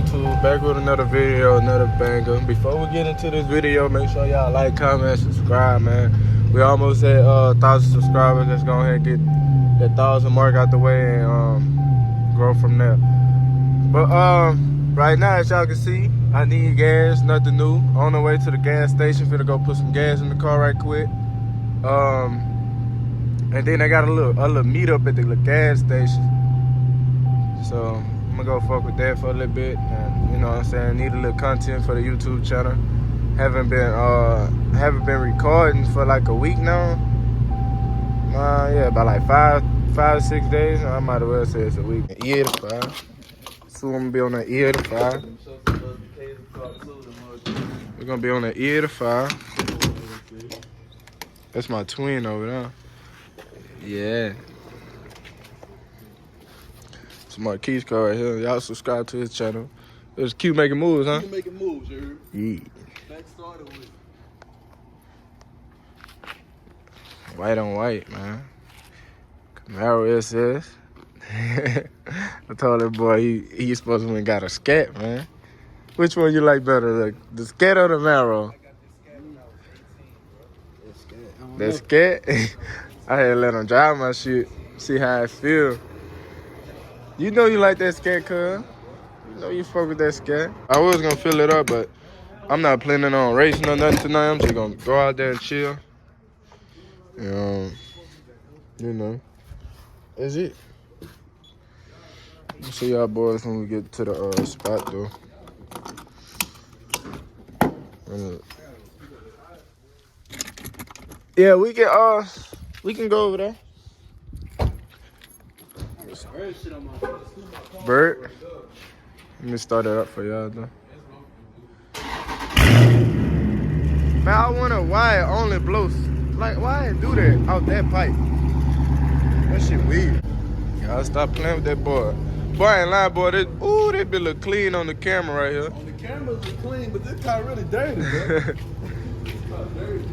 YouTube, back with another video, another banger. Before we get into this video, make sure y'all like, comment, subscribe, man. We almost at 1,000 subscribers. Let's go ahead and get that 1,000 mark out the way and grow from there. But right now, as y'all can see, I need gas, nothing new. On the way to the gas station, finna go put some gas in the car right quick. And then I got a little meetup at the little gas station. So I'm gonna go fuck with that for a little bit. And, you know what I'm saying? Need a little content for the YouTube channel. Haven't been recording for like a week now. Yeah, about like five or 6 days. I might as well say it's a week. E85. So I'm gonna be on the E85. We're gonna be on the E85. That's my twin over there. Yeah. It's my Keys car right here. Y'all subscribe to his channel. It was Q making moves, huh? Q making moves, you heard? Yeah. That started with White on white, man. Camaro SS. I told that boy he's supposed to have got a scat, man. Which one you like better, the scat or the Camaro? I got this scat when I was 18, bro. That scat? I had to let him drive my shit, see how it feel. You know you like that scat, cuz. You know you fuck with that scat. I was gonna fill it up, but I'm not planning on racing or nothing tonight. I'm just gonna go out there and chill. You know. That's it. We'll see y'all boys when we get to the spot, though. Yeah, we can go over there. Bird. Let me start it up for y'all, though. Man, I wonder why it only blows. Like, why it do that out that pipe? That shit weird. Y'all stop playing with that boy. Boy, I ain't lying, boy. That bitch look clean on the camera right here. On the camera, it look clean, but this car really dirty, bro. This car dirty.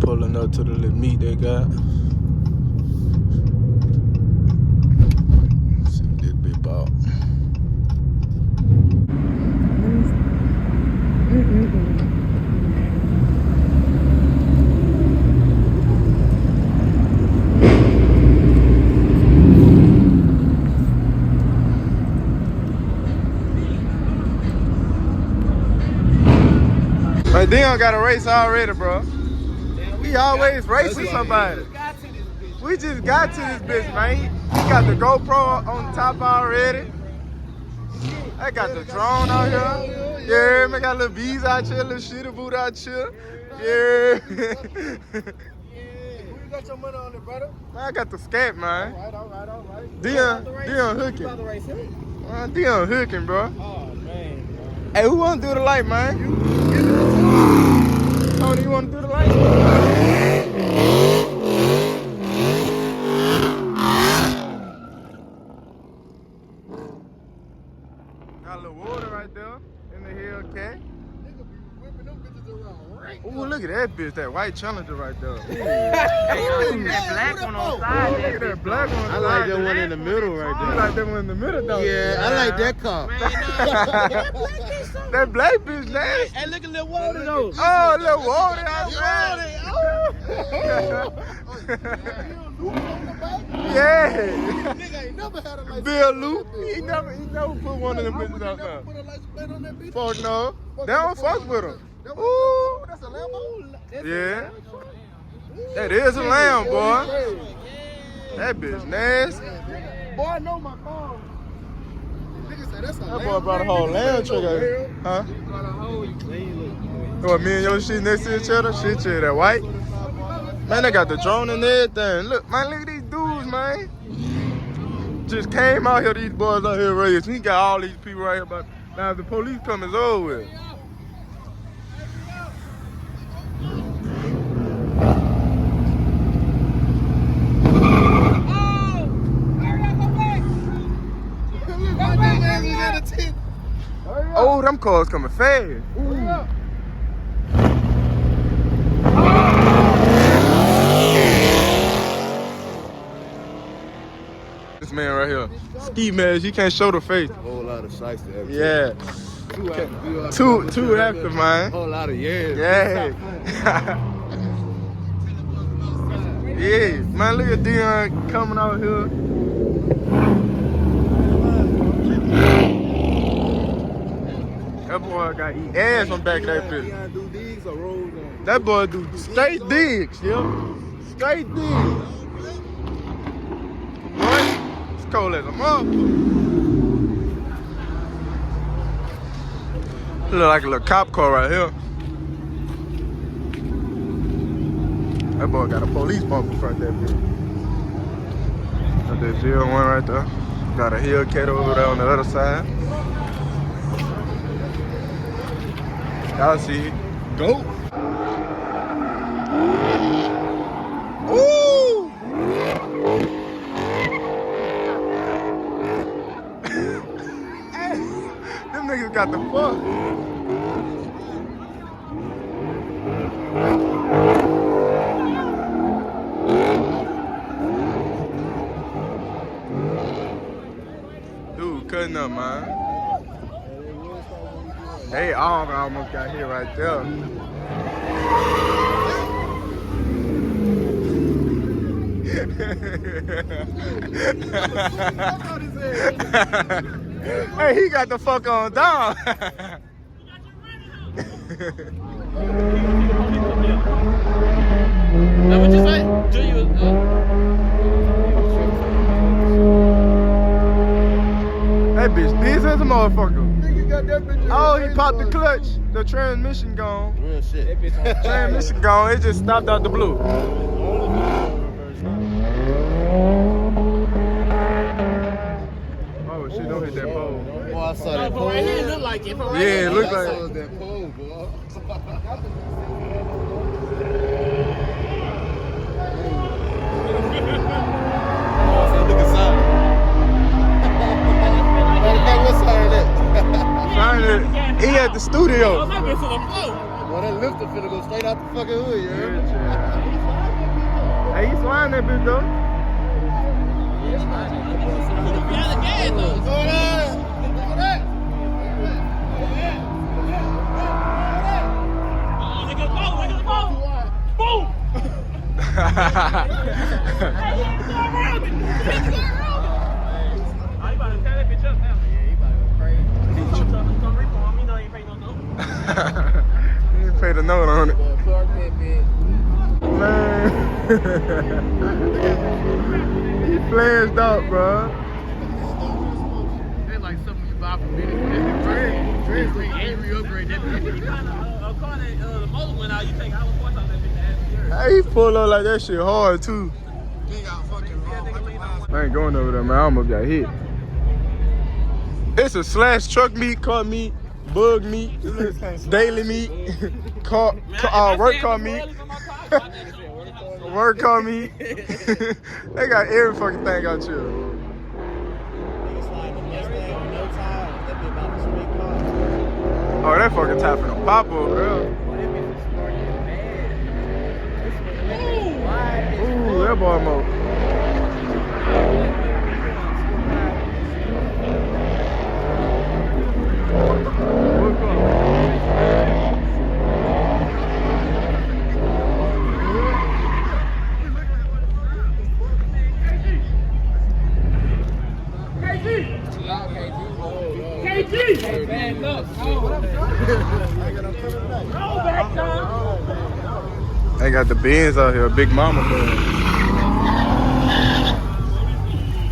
Pulling up to the little meat they got. See what this be about. Hey, Dion got a race already, bro. We always race with somebody. We just got to this bitch, man. He got the GoPro on top already. I got the drone out here. Yeah, man, got little bees out here, little shitty boot out here. Yeah. Who you got your money on it, brother? Man, I got the scat, man. All right. Dion hooking. You about to race him? Dion hooking, bro. Oh, man, bro. Hey, who want to do the light, man? Tony, you want to do the light? Got a little water right there in the Hellcat. Nigga be whipping them bitches Ooh, look at that bitch, that white Challenger right there. Hey, that black one on side. Look at that black one. I like that one in the middle right You there. like that one in the middle, though? Yeah, I like that car. That black bitch nasty. Hey, look at Lil Walter though. Oh, little water outside. Yeah. Nigga ain't never had a license. Bill Luke, he never put one of them bitches out there. Put a license plate on that bitch. Fuck no. They don't fuck with him. Ooh. That's a Lambo? Yeah. That is a lamb, boy. That bitch nasty. Boy, I know my car. Nigga said that's a That boy brought a whole lamb truck out here. Huh? What, me and your shit next to each other? Shit, that white? Man, they got the drone and everything. Look, man, look at these dudes, man. Just came out here, these boys out here raised. We got all these people right here, but now if the police come, it's over with. Oh, them cars coming fast. Ooh. This man right here, ski mask, he can't show the face. A whole lot of shites to everything. Yeah. Two after, man. A whole lot of years. Yeah. Yeah, man, look at Dion coming out here. That boy got eat ass on back of that bitch. Do these or rolls on? That boy do straight digs, yo. Straight digs. Boy, it's cold as a motherfucker. Look like a little cop car right here. That boy got a police bumper in front of that bitch. Got that jail one right there. Got a Hellcat over there on the other side. Y'all see it. Go. Ooh! Hey, them niggas got the fuck. Dude, cutting up, man. They all almost got hit right there. Hey, he got the fuck on down. Now what you say? Do you? That bitch busy as a motherfucker. Nigga got that bitch in Oh, his he popped the face, clutch. The transmission gone. Real shit. Transmission gone. It just stopped out the blue. Oh shit! Don't hit that pole. Boy, I saw that pole. Right here, it look like it. From right Yeah, here. it look I like. saw that pole, boy. Look inside. What side is that? He at the studio. Oh, that bitch full of flow. Boy, that lifter finna go straight out the fucking hood, you heard me? Hey, he's flying that bitch though. Behind the gas though. Go there. Look at that. Oh, look at the ball, look at the ball. Boom. Hey, you ain't going around it. You ain't going around it. Oh, you about to tear that bitch up now. Yeah, he about to go crazy. Come repo him. You know he ain't pay no note. He didn't pay the note on it. Boy, park that bitch. Man. He flashed out, bro. It's like something you buy from Minute. Ain't re-upgrade that bitch. You kind of a car that the motor went out. You take all the points off that bitch and add Hey, he pulled up like that shit hard too. I ain't going over there, man. I almost got hit. It's a slash truck meet, car meet, bug meet, daily meet, work car meet. Work car meet. They got every fucking thing out here. Oh, that fucking top finna pop over there. cowboy mode. They got the Benz out here, Big Mama Benz.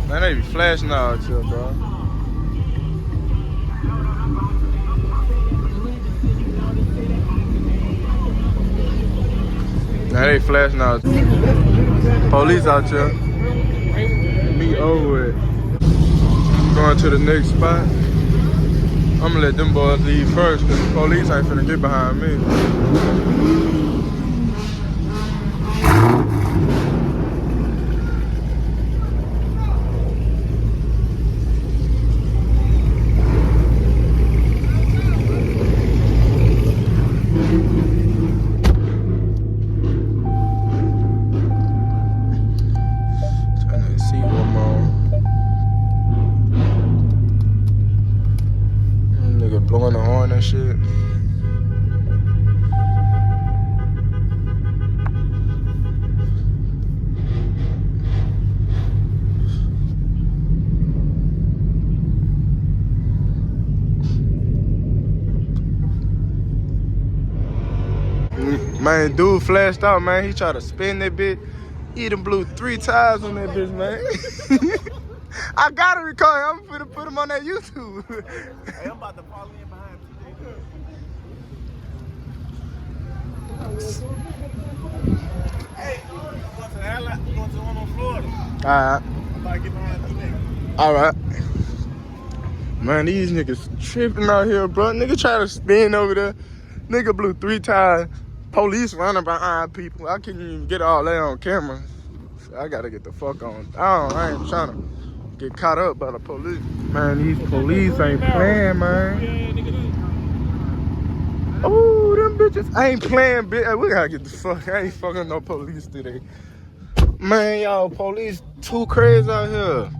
Man, they be flashing out here, bro. Now they flashing out. Police out here. Me over it. Going to the next spot. I'm gonna let them boys leave first, cause the police ain't finna get behind me. Trying to see one more. Nigga blowing the horn and shit. Man, dude flashed out, man. He tried to spin that bitch. He done blew 3 times on that bitch, man. I gotta record him. I'm finna put him on that YouTube. Hey, I'm about to fall in behind TJ. Hey, going to the airline, going to the one on Florida. Alright. I'm about to get behind TJ. Alright. Man, these niggas tripping out here, bro. Nigga try to spin over there. Nigga blew 3 times. Police running behind people. I couldn't even get all that on camera. So I gotta get the fuck on. I ain't trying to get caught up by the police. Man, these police ain't playing, man. Oh, them bitches ain't playing, bitch. We gotta get the fuck. I ain't fucking no police today. Man, y'all, police too crazy out here.